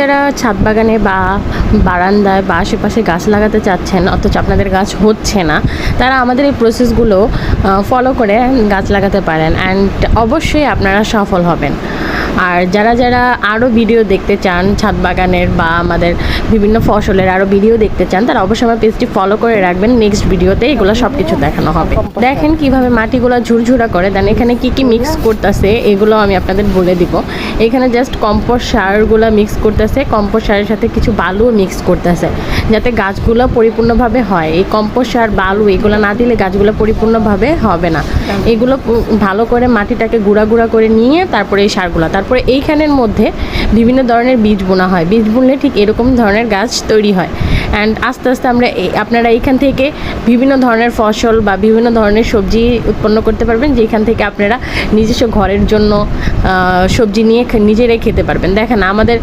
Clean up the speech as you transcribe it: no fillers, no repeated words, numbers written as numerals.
যারা ছাদ বাগানে বা বারান্দায় বা আশেপাশে গাছ লাগাতে চাচ্ছেন অথচ আপনাদের গাছ হচ্ছে না, তারা আমাদের এই প্রসেসগুলো ফলো করে গাছ লাগাতে পারেন অ্যান্ড অবশ্যই আপনারা সফল হবেন। আর যারা যারা আরও ভিডিও দেখতে চান ছাদ বাগানের বা আমাদের বিভিন্ন ফসলের আরও ভিডিও দেখতে চান, তারা অবশ্যই আমার পেজটি ফলো করে রাখবেন। নেক্সট ভিডিওতে এগুলো সব কিছু দেখানো হবে। দেখেন কিভাবে মাটিগুলো ঝুরঝুরা করে দেন, এখানে কি কি মিক্স করতেছে এগুলো আমি আপনাদের বলে দিব। এখানে জাস্ট কম্পোস্ট সারগুলো মিক্স করতেছে, কম্পোস্ট সারের সাথে কিছু বালুও মিক্স করতেছে যাতে গাছগুলো পরিপূর্ণভাবে হয়। এই কম্পোস্ট সার বালু এগুলো না দিলে গাছগুলো পরিপূর্ণভাবে হবে না। এগুলো ভালো করে মাটিটাকে গুঁড়া গুঁড়া করে নিয়ে তারপরে এই সারগুলো, তারপরে এইখানের মধ্যে বিভিন্ন ধরনের বীজ বোনা হয়। বীজ বুনলে ঠিক এরকম ধরনের গাছ তৈরি হয় অ্যান্ড আস্তে আস্তে আপনারা এইখান থেকে বিভিন্ন ধরনের ফসল বা বিভিন্ন ধরনের সবজি উৎপন্ন করতে পারবেন, যেখান থেকে আপনারা নিজস্ব ঘরের জন্য সবজি নিয়ে নিজেরাই খেতে পারবেন। দেখেন আমাদের